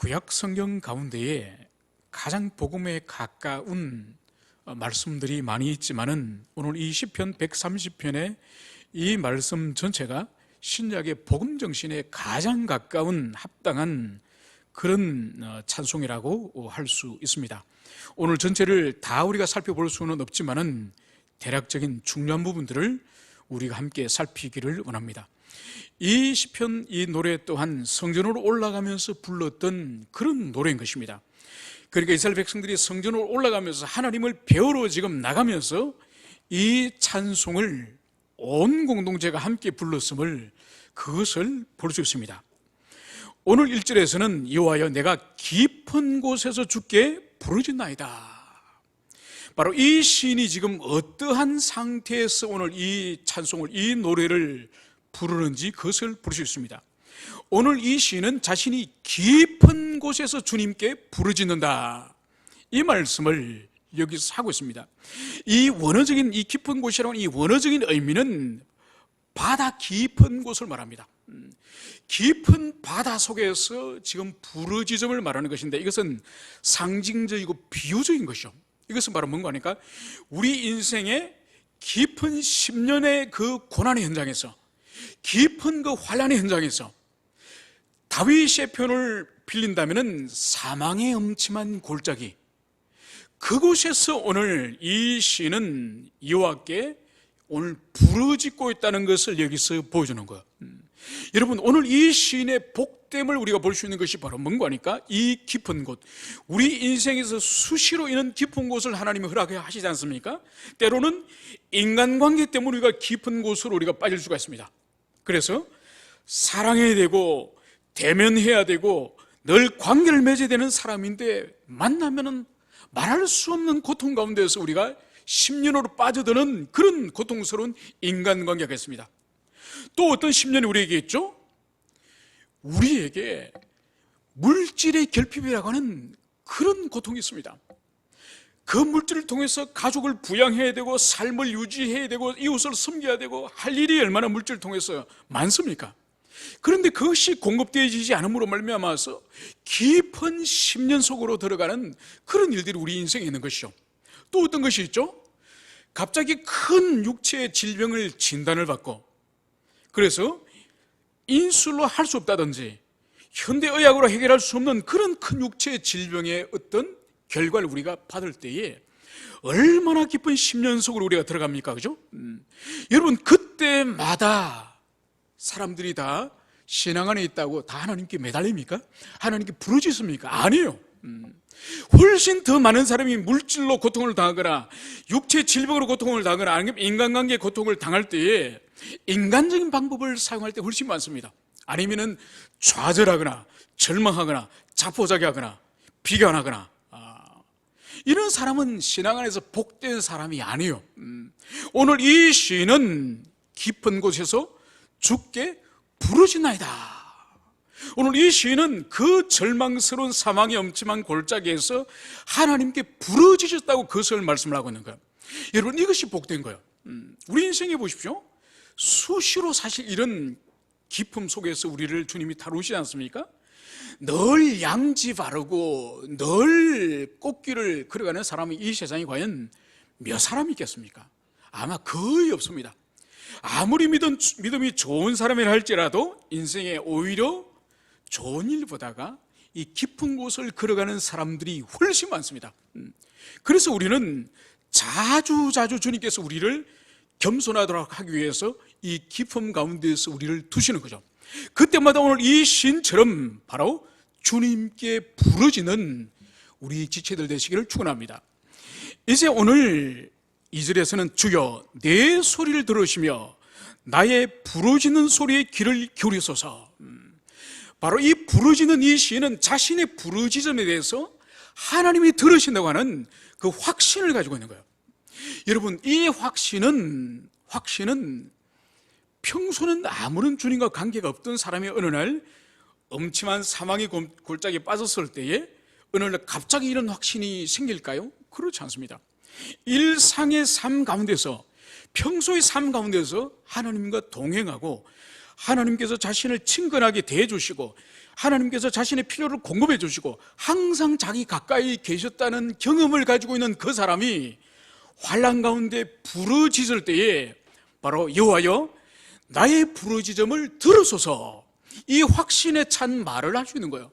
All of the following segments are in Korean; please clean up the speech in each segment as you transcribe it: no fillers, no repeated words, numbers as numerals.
구약 성경 가운데에 가장 복음에 가까운 말씀들이 많이 있지만은 오늘 이 시편 130편의 이 말씀 전체가 신약의 복음 정신에 가장 가까운 합당한 그런 찬송이라고 할 수 있습니다. 오늘 전체를 다 우리가 살펴볼 수는 없지만은 대략적인 중요한 부분들을 우리가 함께 살피기를 원합니다. 이 시편, 이 노래 또한 성전으로 올라가면서 불렀던 그런 노래인 것입니다. 그러니까 이스라엘 백성들이 성전으로 올라가면서 하나님을 배우러 지금 나가면서 이 찬송을 온 공동체가 함께 불렀음을, 그것을 볼 수 있습니다. 오늘 1절에서는 여호와여 내가 깊은 곳에서 주께 부르짖나이다. 바로 이 시인이 지금 어떠한 상태에서 오늘 이 찬송을, 이 노래를 부르는지 그것을 볼 수 있습니다. 오늘 이 시인은 자신이 깊은 곳에서 주님께 부르짖는다, 이 말씀을 여기서 하고 있습니다. 이 원어적인, 이 깊은 곳이라는 이 원어적인 의미는 바다 깊은 곳을 말합니다. 깊은 바다 속에서 지금 부르짖음을 말하는 것인데, 이것은 상징적이고 비유적인 것이죠. 이것은 바로 뭔가 하니까 우리 인생의 깊은 10년의 그 고난의 현장에서, 깊은 그 환난의 현장에서 다윗의 표현을 빌린다면 사망의 음침한 골짜기, 그곳에서 오늘 이 시인은 여호와께 오늘 부르짖고 있다는 것을 여기서 보여주는 거예요. 여러분, 오늘 이 시인의 복됨을 우리가 볼 수 있는 것이 바로 뭔가 하니까 이 깊은 곳, 우리 인생에서 수시로 있는 깊은 곳을 하나님이 허락하시지 않습니까? 때로는 인간관계 때문에 우리가 깊은 곳으로 우리가 빠질 수가 있습니다. 그래서 사랑해야 되고 대면해야 되고 늘 관계를 맺어야 되는 사람인데 만나면은 말할 수 없는 고통 가운데서 우리가 10년으로 빠져드는 그런 고통스러운 인간관계가 있습니다. 또 어떤 10년이 우리에게 있죠? 우리에게 물질의 결핍이라고 하는 그런 고통이 있습니다. 그 물질을 통해서 가족을 부양해야 되고 삶을 유지해야 되고 이웃을 섬겨야 되고 할 일이 얼마나 물질을 통해서 많습니까? 그런데 그것이 공급되어지지 않음으로 말미암아서 깊은 10년 속으로 들어가는 그런 일들이 우리 인생에 있는 것이죠. 또 어떤 것이 있죠? 갑자기 큰 육체의 질병을 진단을 받고, 그래서 인술로 할 수 없다든지 현대의학으로 해결할 수 없는 그런 큰 육체의 질병의 어떤 결과를 우리가 받을 때에 얼마나 깊은 10년 속으로 우리가 들어갑니까? 그죠? 여러분, 그때마다 사람들이 다 신앙 안에 있다고 다 하나님께 매달립니까? 하나님께 부르짖습니까? 아니에요. 훨씬 더 많은 사람이 물질로 고통을 당하거나 육체 질병으로 고통을 당하거나 아니면 인간관계의 고통을 당할 때에 인간적인 방법을 사용할 때 훨씬 많습니다. 아니면은 좌절하거나 절망하거나 자포자기하거나 비관하거나, 이런 사람은 신앙 안에서 복된 사람이 아니에요. 오늘 이 시인은 깊은 곳에서 주께 부르짖나이다. 오늘 이 시인은 그 절망스러운 사망의 엄침한 골짜기에서 하나님께 부르짖었다고 그것을 말씀을 하고 있는 거예요. 여러분, 이것이 복된 거예요. 우리 인생에 보십시오. 수시로 사실 이런 깊음 속에서 우리를 주님이 다루시지 않습니까? 늘 양지 바르고 늘 꽃길을 걸어가는 사람이 이 세상에 과연 몇 사람이 있겠습니까? 아마 거의 없습니다. 아무리 믿음이 좋은 사람이라 할지라도 인생에 오히려 좋은 일보다가 이 깊은 곳을 걸어가는 사람들이 훨씬 많습니다. 그래서 우리는 자주 주님께서 우리를 겸손하도록 하기 위해서 이 깊음 가운데에서 우리를 두시는 거죠. 그때마다 오늘 이 시인처럼 바로 주님께 부르짖는 우리 지체들 되시기를 축원합니다. 이제 오늘 2절에서는 주여 내 소리를 들으시며 나의 부르짖는 소리에 귀를 기울이소서. 바로 이 부르짖는 이 시인은 자신의 부르짖음에 대해서 하나님이 들으신다고 하는 그 확신을 가지고 있는 거예요. 여러분, 이 확신은 평소는 아무런 주님과 관계가 없던 사람이 어느 날 엄침한 사망의 골짜기에 빠졌을 때에 어느 날 갑자기 이런 확신이 생길까요? 그렇지 않습니다. 일상의 삶 가운데서, 평소의 삶 가운데서 하나님과 동행하고 하나님께서 자신을 친근하게 대해주시고 하나님께서 자신의 필요를 공급해 주시고 항상 자기 가까이 계셨다는 경험을 가지고 있는 그 사람이 환난 가운데 부르짖을 때에 바로 여호와여 나의 부르짖음을 들으소서, 이 확신에 찬 말을 할 수 있는 거예요.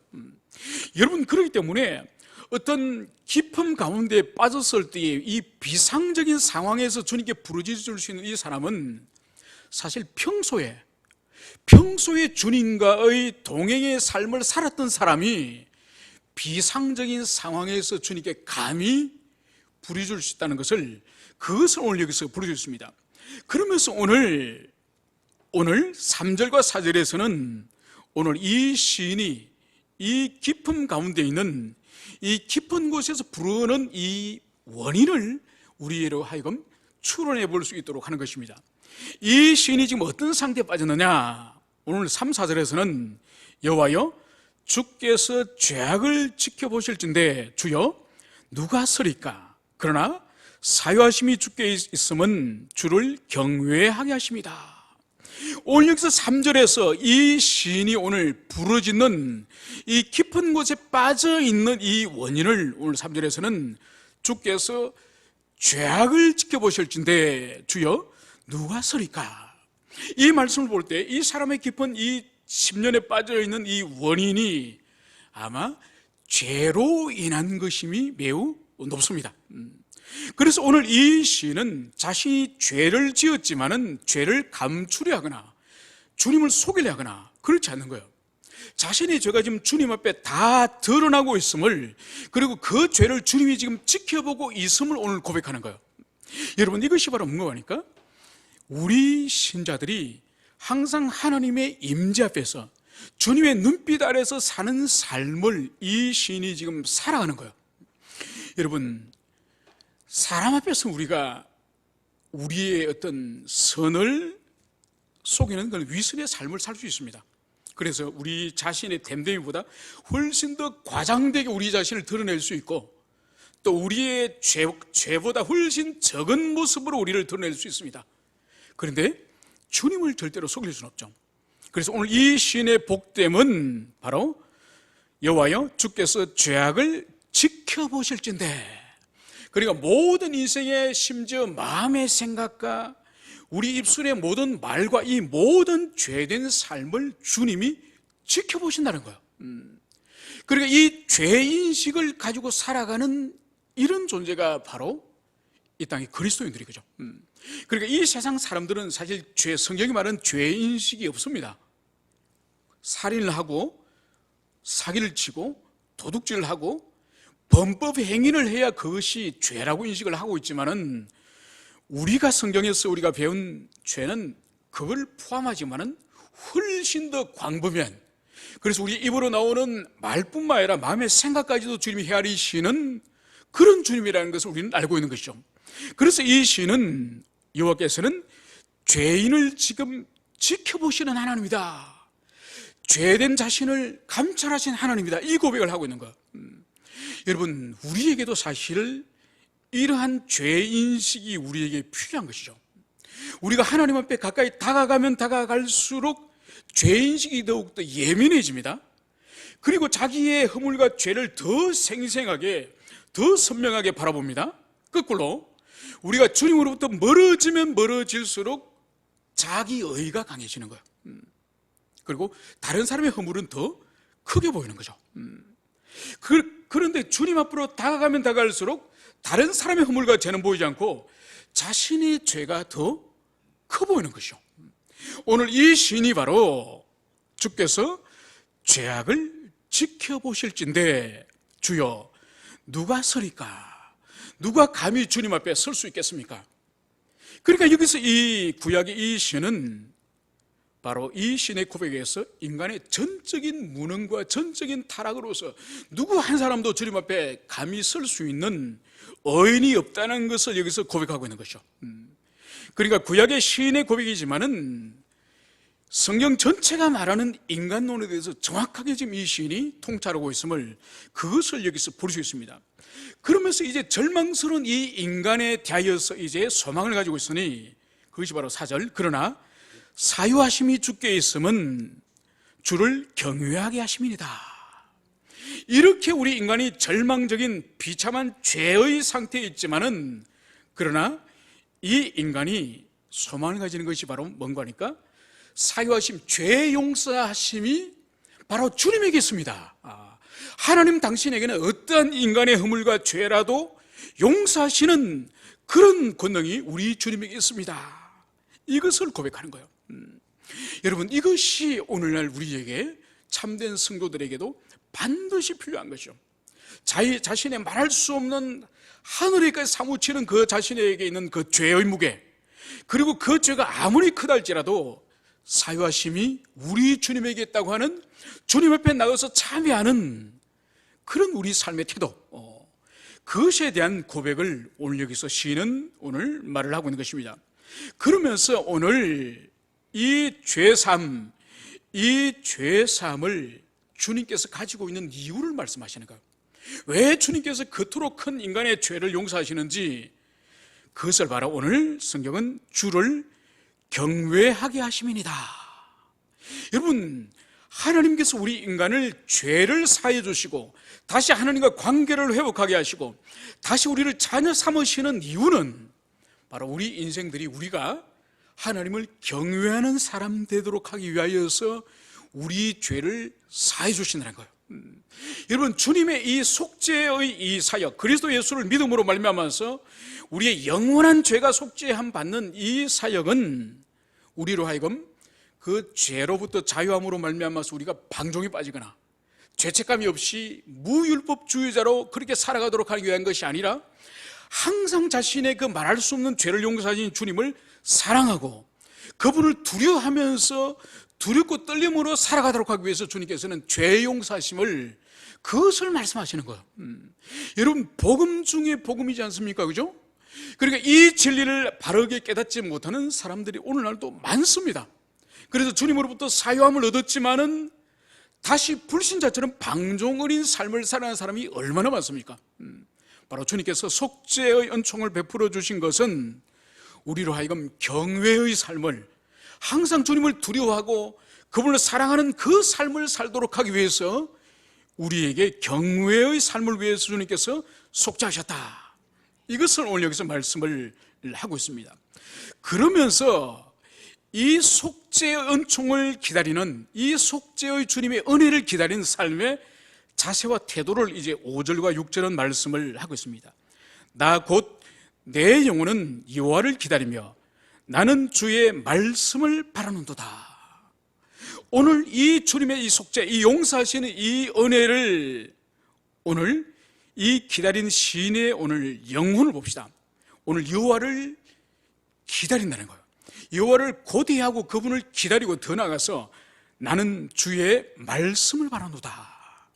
여러분, 그렇기 때문에 어떤 깊음 가운데 빠졌을 때에 이 비상적인 상황에서 주님께 부르짖을 수 있는 이 사람은 사실 평소에 주님과의 동행의 삶을 살았던 사람이 비상적인 상황에서 주님께 감히 부르짖을 수 있다는 것을, 그것을 오늘 여기서 부르짖습니다. 그러면서 오늘 3절과 4절에서는 오늘 이 시인이 이 깊음 가운데 있는 이 깊은 곳에서 부르는 이 원인을 우리로 하여금 추론해 볼 수 있도록 하는 것입니다. 이 시인이 지금 어떤 상태에 빠졌느냐? 오늘 3, 4절에서는 여호와여 주께서 죄악을 지켜보실진대 주여 누가 서리까? 그러나 사유하심이 주께 있음은 주를 경외하게 하십니다. 오늘 여기서 3절에서 이 시인이 오늘 부르짖는 이 깊은 곳에 빠져있는 이 원인을 오늘 3절에서는 주께서 죄악을 지켜보실진대 주여 누가 서리까? 이 말씀을 볼 때 이 사람의 깊은 이 10년에 빠져있는 이 원인이 아마 죄로 인한 것임이 매우 높습니다. 그래서 오늘 이 시인은 자신이 죄를 지었지만은 죄를 감추려 하거나 주님을 속이려 하거나 그렇지 않는 거예요. 자신의 죄가 지금 주님 앞에 다 드러나고 있음을, 그리고 그 죄를 주님이 지금 지켜보고 있음을 오늘 고백하는 거예요. 여러분, 이것이 바로 뭔가니까 우리 신자들이 항상 하나님의 임재 앞에서 주님의 눈빛 아래서 사는 삶을 이 시인이 지금 살아가는 거예요. 여러분, 사람 앞에서 우리가 우리의 어떤 선을 속이는 그런 위선의 삶을 살 수 있습니다. 그래서 우리 자신의 됨됨이보다 훨씬 더 과장되게 우리 자신을 드러낼 수 있고, 또 우리의 죄보다 훨씬 적은 모습으로 우리를 드러낼 수 있습니다. 그런데 주님을 절대로 속일 수는 없죠. 그래서 오늘 이 시인의 복됨은 바로 여호와여 주께서 죄악을 지켜보실진대, 그러니까 모든 인생의 심지어 마음의 생각과 우리 입술의 모든 말과 이 모든 죄된 삶을 주님이 지켜보신다는 거예요. 그러니까 이 죄인식을 가지고 살아가는 이런 존재가 바로 이 땅의 그리스도인들이 그죠. 그러니까 이 세상 사람들은 사실 성경이 말하는 죄인식이 없습니다. 살인을 하고 사기를 치고 도둑질을 하고 범법 행위를 해야 그것이 죄라고 인식을 하고 있지만은 우리가 성경에서 우리가 배운 죄는 그걸 포함하지만은 훨씬 더 광범위한, 그래서 우리 입으로 나오는 말뿐만 아니라 마음의 생각까지도 주님이 헤아리시는 그런 주님이라는 것을 우리는 알고 있는 것이죠. 그래서 이 시는 여호와께서는 죄인을 지금 지켜보시는 하나님이다, 죄된 자신을 감찰하신 하나님이다, 이 고백을 하고 있는 거예요. 여러분, 우리에게도 사실 이러한 죄인식이 우리에게 필요한 것이죠. 우리가 하나님 앞에 가까이 다가가면 다가갈수록 죄인식이 더욱더 예민해집니다. 그리고 자기의 허물과 죄를 더 생생하게, 더 선명하게 바라봅니다. 거꾸로 우리가 주님으로부터 멀어지면 멀어질수록 자기의가 강해지는 거예요. 그리고 다른 사람의 허물은 더 크게 보이는 거죠. 그런데 주님 앞으로 다가가면 다가갈수록 다른 사람의 허물과 죄는 보이지 않고 자신의 죄가 더 커 보이는 것이죠. 오늘 이 시인이 바로 주께서 죄악을 지켜보실진대 주여 누가 서리까? 누가 감히 주님 앞에 설 수 있겠습니까? 그러니까 여기서 이 구약의 이 시인은 바로 이 시인의 고백에서 인간의 전적인 무능과 전적인 타락으로서 누구 한 사람도 주님 앞에 감히 설 수 있는 어인이 없다는 것을 여기서 고백하고 있는 것이죠. 그러니까 구약의 시인의 고백이지만은 성경 전체가 말하는 인간론에 대해서 정확하게 지금 이 시인이 통찰하고 있음을, 그것을 여기서 볼 수 있습니다. 그러면서 이제 절망스러운 이 인간에 대하여서 이제 소망을 가지고 있으니 그것이 바로 4절 그러나 사유하심이 주께 있음은 주를 경외하게 하심이니이다. 이렇게 우리 인간이 절망적인 비참한 죄의 상태에 있지만은, 그러나 이 인간이 소망을 가지는 것이 바로 뭔가 하니까 사유하심, 죄 용서하심이 바로 주님에게 있습니다. 하나님 당신에게는 어떠한 인간의 허물과 죄라도 용서하시는 그런 권능이 우리 주님에게 있습니다. 이것을 고백하는 거예요. 여러분, 이것이 오늘날 우리에게, 참된 성도들에게도 반드시 필요한 것이죠. 자신의 말할 수 없는 하늘에까지 사무치는 그 자신에게 있는 그 죄의 무게, 그리고 그 죄가 아무리 크다 할지라도 사유하심이 우리 주님에게 있다고 하는, 주님 앞에 나가서 참여하는 그런 우리 삶의 태도, 그것에 대한 고백을 오늘 여기서 시인은 오늘 말을 하고 있는 것입니다. 그러면서 오늘 이 죄삼, 이 죄삼을 주님께서 가지고 있는 이유를 말씀하시는 거예요. 왜 주님께서 그토록 큰 인간의 죄를 용서하시는지, 그것을 바로 오늘 성경은 주를 경외하게 하심이니이다. 여러분, 하나님께서 우리 인간을 죄를 사해 주시고 다시 하나님과 관계를 회복하게 하시고 다시 우리를 자녀 삼으시는 이유는 바로 우리 인생들이, 우리가 하나님을 경외하는 사람 되도록 하기 위하여서 우리 죄를 사해 주신다는 거예요. 여러분, 주님의 이 속죄의 이 사역, 그리스도 예수를 믿음으로 말미암아서 우리의 영원한 죄가 속죄함 받는 이 사역은 우리로 하여금 그 죄로부터 자유함으로 말미암아서 우리가 방종에 빠지거나 죄책감이 없이 무율법주의자로 그렇게 살아가도록 하기 위한 것이 아니라, 항상 자신의 그 말할 수 없는 죄를 용서하신 주님을 사랑하고 그분을 두려워하면서 두렵고 떨림으로 살아가도록 하기 위해서 주님께서는 죄 용서하심을, 그것을 말씀하시는 거예요. 여러분, 복음 중에 복음이지 않습니까? 그죠? 그러니까 이 진리를 바르게 깨닫지 못하는 사람들이 오늘날도 많습니다. 그래서 주님으로부터 사유함을 얻었지만은 다시 불신자처럼 방종 어린 삶을 살아가는 사람이 얼마나 많습니까? 바로 주님께서 속죄의 은총을 베풀어 주신 것은 우리로 하여금 경외의 삶을, 항상 주님을 두려워하고 그분을 사랑하는 그 삶을 살도록 하기 위해서 우리에게 경외의 삶을 위해서 주님께서 속죄하셨다. 이것을 오늘 여기서 말씀을 하고 있습니다. 그러면서 이 속죄의 은총을 기다리는, 이 속죄의 주님의 은혜를 기다리는 삶의 자세와 태도를 이제 5절과 6절은 말씀을 하고 있습니다. 나 곧 내 영혼은 여호와를 기다리며 나는 주의 말씀을 바라는도다. 오늘 이 주님의 이 속죄, 이 용서하시는 이 은혜를, 오늘 이 기다린 시인의 오늘 영혼을 봅시다. 오늘 여호와를 기다린다는 거예요. 여호와를 고대하고 그분을 기다리고 더 나아가서 나는 주의 말씀을 바라노다.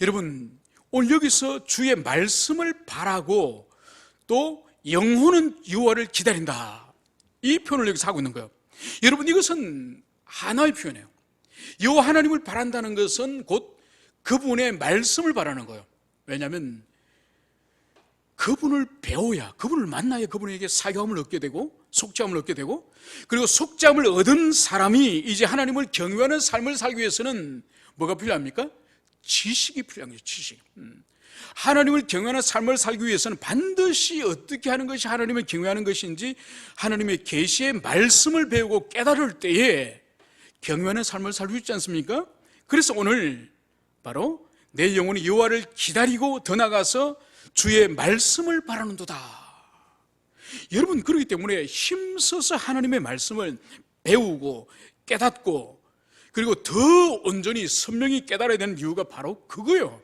여러분, 오늘 여기서 주의 말씀을 바라고 또 영혼은 여호와를 기다린다, 이 표현을 여기서 하고 있는 거예요. 여러분, 이것은 하나의 표현이에요. 여호와 하나님을 바란다는 것은 곧 그분의 말씀을 바라는 거예요. 왜냐하면 그분을 배워야, 그분을 만나야 그분에게 사교함을 얻게 되고 속죄함을 얻게 되고, 그리고 속죄함을 얻은 사람이 이제 하나님을 경외하는 삶을 살기 위해서는 뭐가 필요합니까? 지식이 필요한 거죠. 지식. 하나님을 경외하는 삶을 살기 위해서는 반드시 어떻게 하는 것이 하나님을 경외하는 것인지, 하나님의 계시의 말씀을 배우고 깨달을 때에 경외하는 삶을 살고 있지 않습니까? 그래서 오늘 바로 내 영혼이 여호와를 기다리고 더 나가서 주의 말씀을 바라는도다. 여러분, 그렇기 때문에 힘써서 하나님의 말씀을 배우고 깨닫고 그리고 더 온전히 선명히 깨달아야 되는 이유가 바로 그거예요.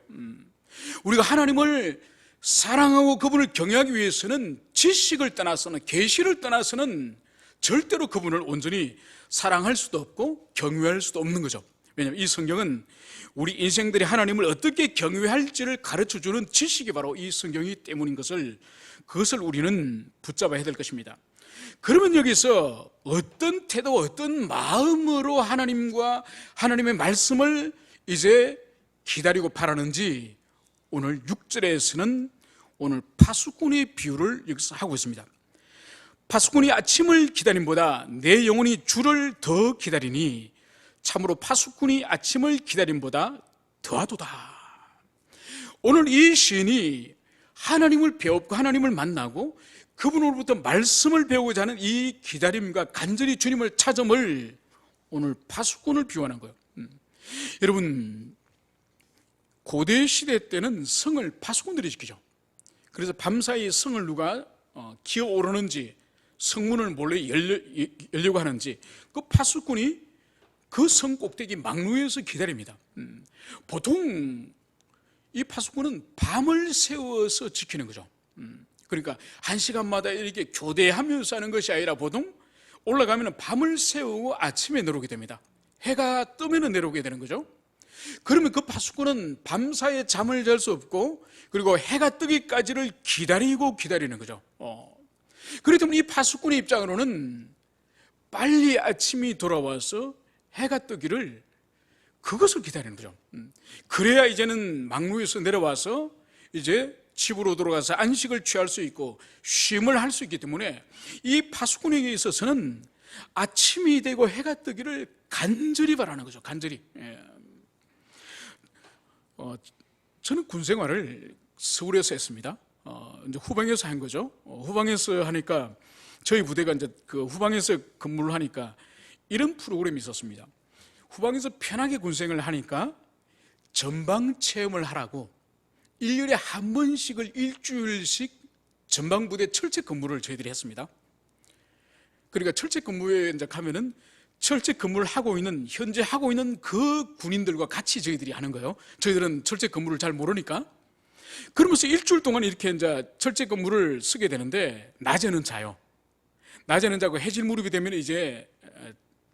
우리가 하나님을 사랑하고 그분을 경외하기 위해서는 지식을 떠나서는, 계시를 떠나서는 절대로 그분을 온전히 사랑할 수도 없고 경외할 수도 없는 거죠. 왜냐하면 이 성경은 우리 인생들이 하나님을 어떻게 경외할지를 가르쳐주는 지식이 바로 이 성경이기 때문인 것을, 그것을 우리는 붙잡아야 될 것입니다. 그러면 여기서 어떤 태도, 어떤 마음으로 하나님과 하나님의 말씀을 이제 기다리고 바라는지 오늘 6절에서는 오늘 파수꾼의 비유를 여기서 하고 있습니다. 파수꾼이 아침을 기다림보다 내 영혼이 주를 더 기다리니 참으로 파수꾼이 아침을 기다림보다 더하도다. 오늘 이 시인이 하나님을 배웠고 하나님을 만나고 그분으로부터 말씀을 배우고자 하는 이 기다림과 간절히 주님을 찾음을 오늘 파수꾼을 비유하는 거예요. 여러분, 고대 시대 때는 성을 파수꾼들이 지키죠. 그래서 밤사이 성을 누가 기어오르는지 성문을 몰래 열려고 하는지 그 파수꾼이 그 성 꼭대기 막루에서 기다립니다. 보통 이 파수꾼은 밤을 새워서 지키는 거죠. 그러니까 1시간마다 이렇게 교대하면서 하는 것이 아니라 보통 올라가면 밤을 새우고 아침에 내려오게 됩니다. 해가 뜨면 내려오게 되는 거죠. 그러면 그 파수꾼은 밤사이에 잠을 잘 수 없고 그리고 해가 뜨기까지를 기다리는 거죠. 그렇기 때문에 이 파수꾼의 입장으로는 빨리 아침이 돌아와서 해가 뜨기를 그것을 기다리는 거죠. 그래야 이제는 막루에서 내려와서 이제 집으로 돌아가서 안식을 취할 수 있고 쉼을 할 수 있기 때문에 이 파수꾼에게 있어서는 아침이 되고 해가 뜨기를 간절히 바라는 거죠. 간절히. 저는 군 생활을 서울에서 했습니다. 이제 후방에서 한 거죠. 후방에서 하니까 저희 부대가 이제 그 후방에서 근무를 하니까 이런 프로그램이 있었습니다. 후방에서 편하게 군생을 하니까 전방 체험을 하라고 1년에 한 번씩을 일주일씩 전방부대 철책 근무를 저희들이 했습니다. 그러니까 철책 근무에 이제 가면은 철책 근무를 하고 있는, 현재 하고 있는 그 군인들과 같이 저희들이 하는 거예요. 저희들은 철책 근무를 잘 모르니까. 그러면서 일주일 동안 이렇게 이제 철책 근무를 쓰게 되는데, 낮에는 자요. 낮에는 자고 해질 무렵이 되면 이제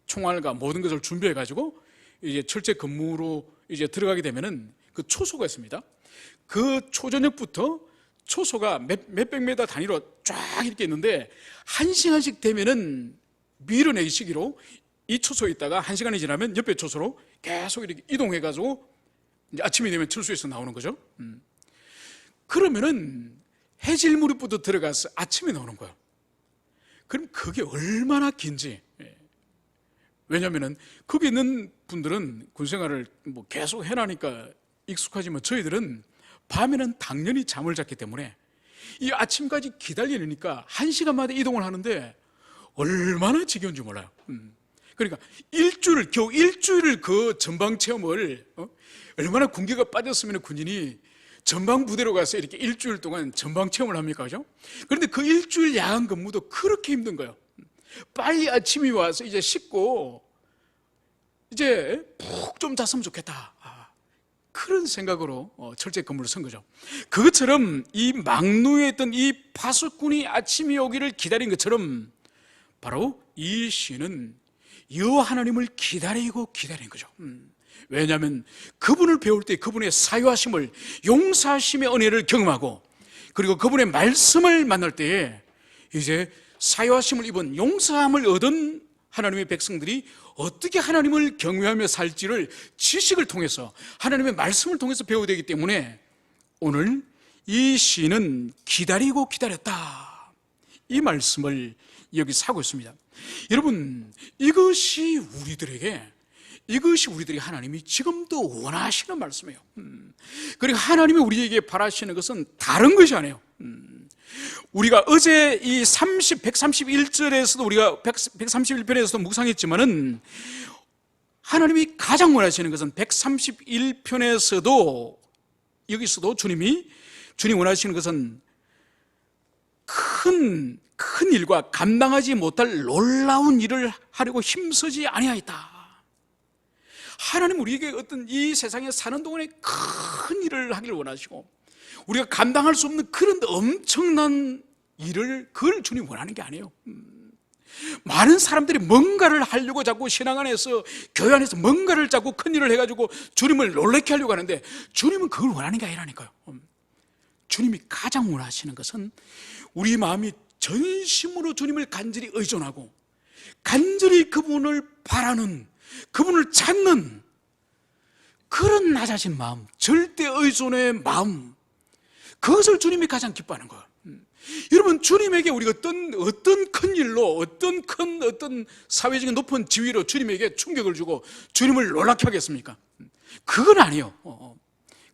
총알과 모든 것을 준비해가지고 이제 철책 근무로 이제 들어가게 되면은 그 초소가 있습니다. 그 초저녁부터 초소가 몇백 메다 단위로 쫙 이렇게 있는데, 1시간씩 되면은 밀어내기 시기로 이 초소에 있다가 1시간이 지나면 옆에 초소로 계속 이렇게 이동해가지고 이제 아침이 되면 철수에서 나오는 거죠. 그러면은 해질 무렵부터 들어가서 아침에 나오는 거예요. 그럼 그게 얼마나 긴지. 왜냐면은 거기 있는 분들은 군생활을 뭐 계속 해나니까 익숙하지만 저희들은 밤에는 당연히 잠을 잤기 때문에 이 아침까지 기다리니까 1시간마다 이동을 하는데 얼마나 지겨운지 몰라요. 그러니까 겨우 일주일을 그 전방 체험을 얼마나 군기가 빠졌으면 군인이 전방 부대로 가서 이렇게 일주일 동안 전방 체험을 합니까? 그죠? 그런데 그 일주일 야간 근무도 그렇게 힘든 거예요. 빨리 아침이 와서 이제 씻고 이제 푹 좀 잤으면 좋겠다. 그런 생각으로 철제 근무를 선 거죠. 그것처럼 이 막루에 있던 이 파수꾼이 아침이 오기를 기다린 것처럼 바로 이 시는 여호와 하나님을 기다린 거죠. 왜냐하면 그분을 배울 때 그분의 사유하심을, 용서하심의 은혜를 경험하고, 그리고 그분의 말씀을 만날 때에 이제 사유하심을 입은, 용서함을 얻은 하나님의 백성들이 어떻게 하나님을 경외하며 살지를 지식을 통해서, 하나님의 말씀을 통해서 배워야 되기 때문에 오늘 이 시는 기다리고 기다렸다, 이 말씀을 여기서 하고 있습니다. 여러분, 이것이 우리들이 하나님이 지금도 원하시는 말씀이에요. 그리고 하나님이 우리에게 바라시는 것은 다른 것이 아니에요. 우리가 어제 이 131절에서도 우리가 131편에서도 묵상했지만은, 하나님이 가장 원하시는 것은 131편에서도 여기서도 주님 원하시는 것은 큰 일과 감당하지 못할 놀라운 일을 하려고 힘쓰지 아니하였다. 하나님 우리에게 어떤 이 세상에 사는 동안에 큰 일을 하기를 원하시고, 우리가 감당할 수 없는 그런 엄청난 일을, 그걸 주님 원하는 게 아니에요. 많은 사람들이 뭔가를 하려고 자꾸 신앙 안에서, 교회 안에서 뭔가를 자꾸 큰 일을 해가지고 주님을 놀라게 하려고 하는데, 주님은 그걸 원하는 게 아니라니까요. 주님이 가장 원하시는 것은 우리 마음이 전심으로 주님을 간절히 의존하고 간절히 그분을 바라는, 그분을 찾는 그런 낮아진 마음, 절대 의존의 마음, 그것을 주님이 가장 기뻐하는 거예요. 여러분, 주님에게 우리가 어떤 큰 일로, 어떤 사회적인 높은 지위로 주님에게 충격을 주고 주님을 놀랍게 하겠습니까? 그건 아니에요.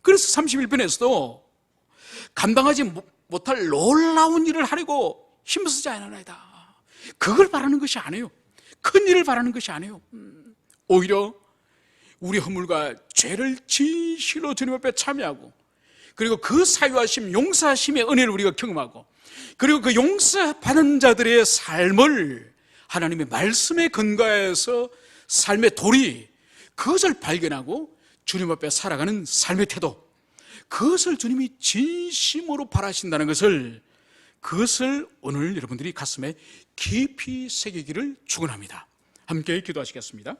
그래서 31편에서도 감당하지 못할 놀라운 일을 하려고 힘쓰지 않아나이다. 그걸 바라는 것이 아니에요. 큰 일을 바라는 것이 아니에요. 오히려 우리 허물과 죄를 진실로 주님 앞에 참여하고, 그리고 그 사유하심, 용서하심의 은혜를 우리가 경험하고, 그리고 그 용서받은 자들의 삶을 하나님의 말씀에 근거해서 삶의 도리, 그것을 발견하고 주님 앞에 살아가는 삶의 태도, 그것을 주님이 진심으로 바라신다는 것을, 그것을 오늘 여러분들이 가슴에 깊이 새기기를 축원합니다. 함께 기도하시겠습니다.